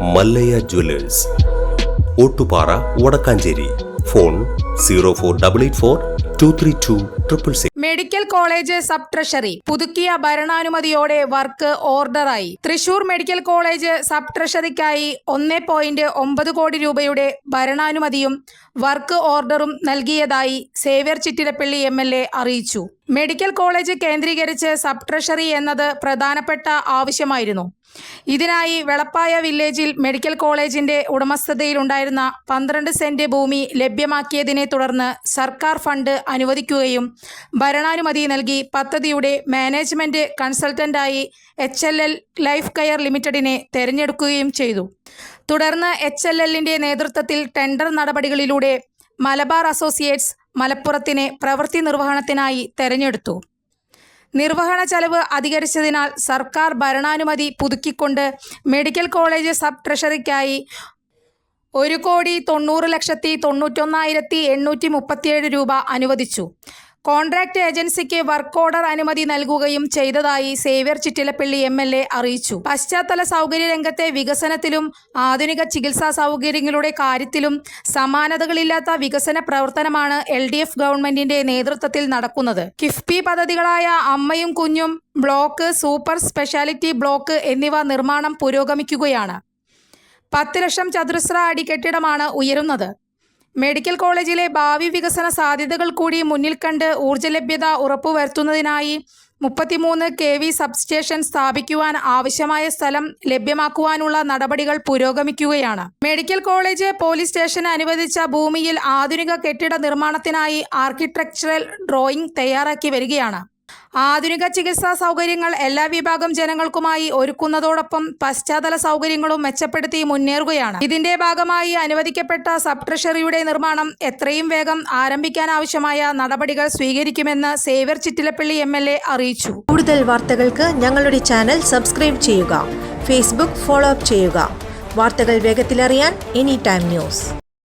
Mallayya jewellers, Ottupara, Vadakkanchery. Phone 04884232666. Medical college sub treasury പുതുക്കിയ ഭരണാനുമതിയോടെ work ഓർഡറായി. തൃശൂർ മെഡിക്കൽ കോളേജ് സബ് ട്രഷറിക്കായി 1.9 കോടി രൂപയുടെ ഭരണാനുമതിയും വർക്ക് ഓർഡറും നൽകിയതായി സേവ്യർ ചിറ്റിലപ്പള്ളി MLA അറിയിച്ചു. മെഡിക്കൽ കോളേജ് കേന്ദ്രീകരിച്ച് സബ് ട്രഷറി എന്നത് പ്രധാനപ്പെട്ട ആവശ്യമായിരുന്നു. ഇതിനായി വെളപ്പായ വില്ലേജിൽ മെഡിക്കൽ കോളേജിന്റെ ഉടമസ്ഥതയിലുണ്ടായിരുന്ന 12 സെന്റ് ഭൂമി ലഭ്യമാക്കിയതിനെ തുടർന്ന് സർക്കാർ ഫണ്ട് അനുവദിക്കുകയും ഭരണാനുമതി നൽകി പദ്ധതിയുടെ മാനേജ്മെന്റ് കൺസൾട്ടന്റായി HLL ലൈഫ് കെയർ ലിമിറ്റഡിനെ തെരഞ്ഞെടുക്കുകയും ചെയ്തു. തുടർന്ന് HLLന്റെ നേതൃത്വത്തിൽ ടെൻഡർ നടപടികളിലൂടെ മലബാർ അസോസിയേറ്റ്സ് മലപ്പുറത്തിനെ പ്രവൃത്തി നിർവഹണത്തിനായി തെരഞ്ഞെടുത്തു. നിർവഹണ ചെലവ് അധികരിച്ചതിനാൽ സർക്കാർ ഭരണാനുമതി പുതുക്കിക്കൊണ്ട് മെഡിക്കൽ കോളേജ് സബ് ട്രഷറിക്കായി 1,90,91,837 രൂപ അനുവദിച്ചു. കോൺട്രാക്ട് ഏജൻസിക്ക് വർക്ക് ഓർഡർ അനുമതി നൽകുകയും ചെയ്തതായി സേവ്യർ ചിറ്റിലപ്പള്ളി MLA അറിയിച്ചു. പശ്ചാത്തല സൗകര്യ രംഗത്തെ വികസനത്തിലും ആധുനിക ചികിത്സാ സൗകര്യങ്ങളുടെ കാര്യത്തിലും സമാനതകളില്ലാത്ത വികസന പ്രവർത്തനമാണ് LDF ഗവൺമെന്റിന്റെ നേതൃത്വത്തിൽ നടക്കുന്നത്. കിഫ്ബി പദ്ധതികളായ അമ്മയും കുഞ്ഞും ബ്ലോക്ക്, സൂപ്പർ സ്പെഷ്യാലിറ്റി ബ്ലോക്ക് എന്നിവ നിർമ്മാണം പുരോഗമിക്കുകയാണ്. 10 ലക്ഷം ചതുരശ്ര അടി കെട്ടിടമാണ് ഉയരുന്നത്. മെഡിക്കൽ കോളേജിലെ ഭാവി വികസന സാധ്യതകൾ കൂടി മുന്നിൽ കണ്ട് ഊർജ്ജ ലഭ്യത ഉറപ്പുവരുത്തുന്നതിനായി 33 kV സബ്സ്റ്റേഷൻ സ്ഥാപിക്കുവാൻ ആവശ്യമായ സ്ഥലം ലഭ്യമാക്കുവാനുള്ള നടപടികൾ പുരോഗമിക്കുകയാണ്. മെഡിക്കൽ കോളേജ് പോലീസ് സ്റ്റേഷന് അനുവദിച്ച ഭൂമിയിൽ ആധുനിക കെട്ടിട നിർമ്മാണത്തിനായി ആർക്കിടെക്ചറൽ ഡ്രോയിംഗ് തയ്യാറാക്കി വരികയാണ്. ആധുനിക ചികിത്സാ സൗകര്യങ്ങൾ എല്ലാ വിഭാഗം ജനങ്ങൾക്കുമായി ഒരുക്കുന്നതോടൊപ്പം പശ്ചാത്തല സൗകര്യങ്ങളും മെച്ചപ്പെടുത്തി മുന്നേറുകയാണ്. ഇതിന്റെ ഭാഗമായി അനുവദിക്കപ്പെട്ട സബ് ട്രഷറിയുടെ നിർമ്മാണം എത്രയും വേഗം ആരംഭിക്കാനാവശ്യമായ നടപടികൾ സ്വീകരിക്കുമെന്ന് സേവ്യർ ചിറ്റിലപ്പള്ളി MLA അറിയിച്ചു. കൂടുതൽ വാർത്തകൾക്ക് ഞങ്ങളുടെ ചാനൽ സബ്സ്ക്രൈബ് ചെയ്യുക. ഫേസ്ബുക്ക് ഫോളോ അപ്പ് ചെയ്യുക. വാർത്തകൾ വേഗത്തിലറിയാൻ എനി ടൈം ന്യൂസ്.